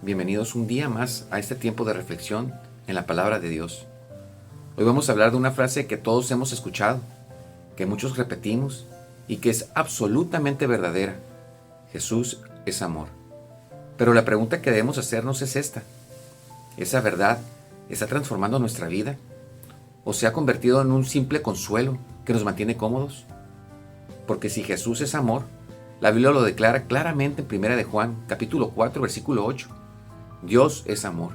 Bienvenidos un día más a este tiempo de reflexión en la palabra de Dios. Hoy vamos a hablar de una frase que todos hemos escuchado, que muchos repetimos y que es absolutamente verdadera. Jesús es amor. Pero la pregunta que debemos hacernos es esta: ¿esa verdad está transformando nuestra vida? ¿O se ha convertido en un simple consuelo que nos mantiene cómodos? Porque si Jesús es amor, la Biblia lo declara claramente en 1 de Juan, capítulo 4, versículo 8. Dios es amor.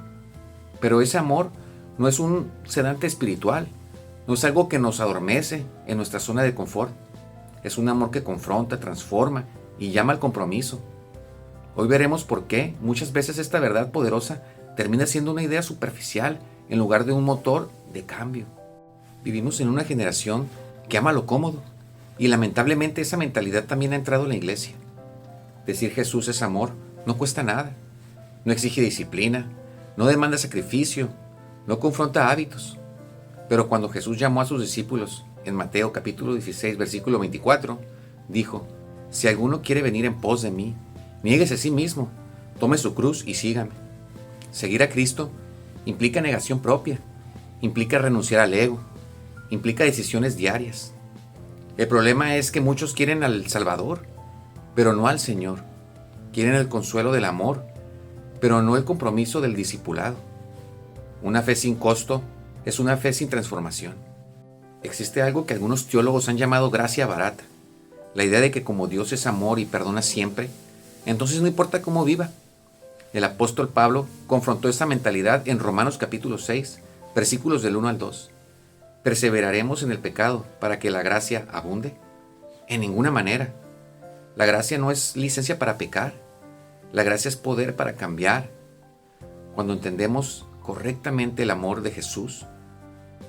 Pero ese amor no es un sedante espiritual, no es algo que nos adormece en nuestra zona de confort. Es un amor que confronta, transforma y llama al compromiso. Hoy veremos por qué muchas veces esta verdad poderosa termina siendo una idea superficial en lugar de un motor de cambio. Vivimos en una generación que ama lo cómodo y lamentablemente esa mentalidad también ha entrado en la iglesia. Decir Jesús es amor no cuesta nada, no exige disciplina, no demanda sacrificio, no confronta hábitos. Pero cuando Jesús llamó a sus discípulos en Mateo capítulo 16 versículo 24, dijo: si alguno quiere venir en pos de mí, niéguese a sí mismo, tome su cruz y sígame. Seguir a Cristo implica negación propia, implica renunciar al ego, implica decisiones diarias. El problema es que muchos quieren al Salvador, pero no al Señor. Quieren el consuelo del amor, pero no el compromiso del discipulado. Una fe sin costo es una fe sin transformación. Existe algo que algunos teólogos han llamado gracia barata, la idea de que como Dios es amor y perdona siempre, entonces no importa cómo viva. El apóstol Pablo confrontó esta mentalidad en Romanos capítulo 6, versículos del 1 al 2. ¿Perseveraremos en el pecado para que la gracia abunde? En ninguna manera. La gracia no es licencia para pecar. La gracia es poder para cambiar. Cuando entendemos correctamente el amor de Jesús,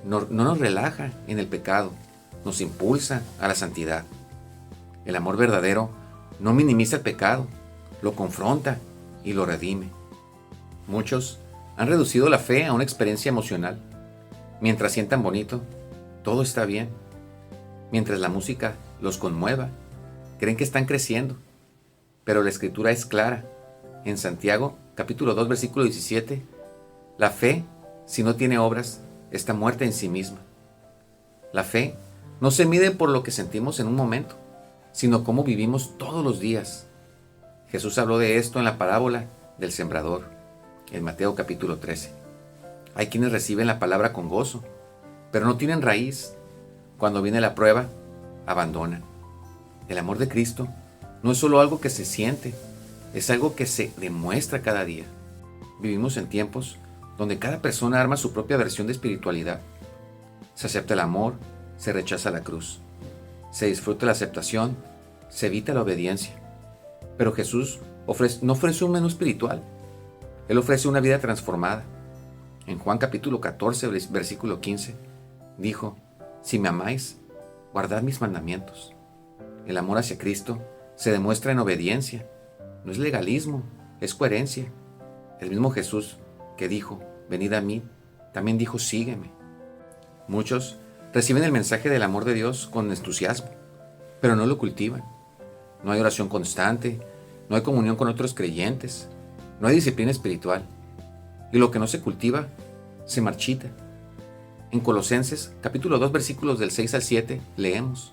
no nos relaja en el pecado, nos impulsa a la santidad. El amor verdadero no minimiza el pecado, lo confronta y lo redime. Muchos han reducido la fe a una experiencia emocional. Mientras sientan bonito, todo está bien. Mientras la música los conmueva, creen que están creciendo. Pero la Escritura es clara. En Santiago, capítulo 2, versículo 17, la fe, si no tiene obras, está muerta en sí misma. La fe no se mide por lo que sentimos en un momento, sino cómo vivimos todos los días. Jesús habló de esto en la parábola del sembrador, en Mateo capítulo 13. Hay quienes reciben la palabra con gozo, pero no tienen raíz. Cuando viene la prueba, abandonan. El amor de Cristo no es solo algo que se siente, es algo que se demuestra cada día. Vivimos en tiempos donde cada persona arma su propia versión de espiritualidad. Se acepta el amor, se rechaza la cruz. Se disfruta la aceptación, se evita la obediencia. Pero Jesús no ofrece un menú espiritual. Él ofrece una vida transformada. En Juan capítulo 14, versículo 15, dijo: si me amáis, guardad mis mandamientos. El amor hacia Cristo se demuestra en obediencia. No es legalismo, es coherencia. El mismo Jesús que dijo: venid a mí, también dijo: sígueme. Muchos reciben el mensaje del amor de Dios con entusiasmo, pero no lo cultivan. No hay oración constante, no hay comunión con otros creyentes, no hay disciplina espiritual. Y lo que no se cultiva, se marchita. En Colosenses, capítulo 2, versículos del 6 al 7, leemos: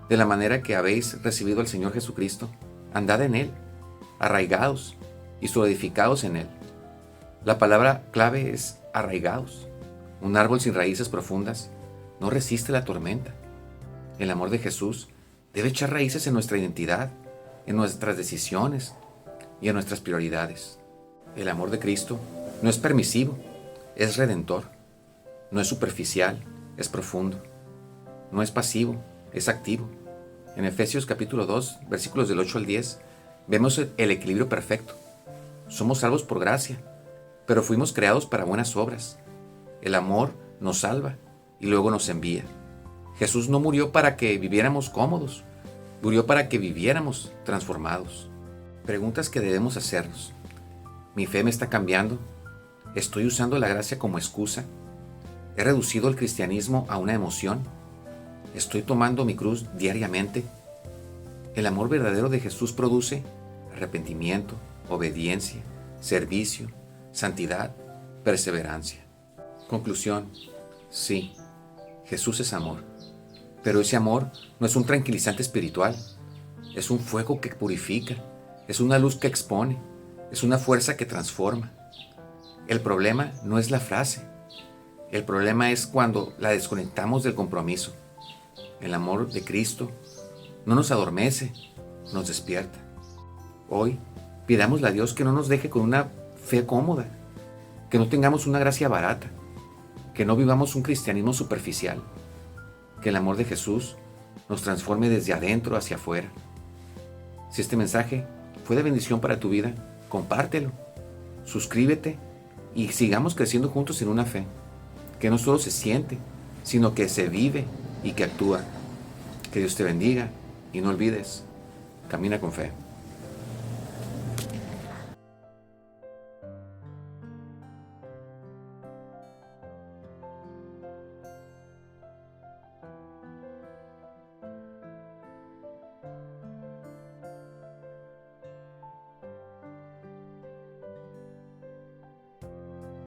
de la manera que habéis recibido al Señor Jesucristo, andad en Él, arraigados y solidificados en Él. La palabra clave es arraigados. Un árbol sin raíces profundas no resiste la tormenta. El amor de Jesús debe echar raíces en nuestra identidad, en nuestras decisiones y en nuestras prioridades. El amor de Cristo no es permisivo, es redentor. No es superficial, es profundo. No es pasivo, es activo. En Efesios capítulo 2, versículos del 8 al 10, vemos el equilibrio perfecto. Somos salvos por gracia, pero fuimos creados para buenas obras. El amor nos salva y luego nos envía. Jesús no murió para que viviéramos cómodos, murió para que viviéramos transformados. Preguntas que debemos hacernos: ¿mi fe me está cambiando? ¿Estoy usando la gracia como excusa? ¿He reducido el cristianismo a una emoción? ¿Estoy tomando mi cruz diariamente? El amor verdadero de Jesús produce arrepentimiento, obediencia, servicio, santidad, perseverancia. Conclusión: sí, Jesús es amor, pero ese amor no es un tranquilizante espiritual, es un fuego que purifica, es una luz que expone, es una fuerza que transforma. El problema no es la frase, el problema es cuando la desconectamos del compromiso. El amor de Cristo no nos adormece, nos despierta. Hoy, pidámosle a Dios que no nos deje con una fe cómoda, que no tengamos una gracia barata, que no vivamos un cristianismo superficial, que el amor de Jesús nos transforme desde adentro hacia afuera. Si este mensaje fue de bendición para tu vida, compártelo, suscríbete y sigamos creciendo juntos en una fe que no solo se siente, sino que se vive y que actúa. Que Dios te bendiga y no olvides, camina con fe.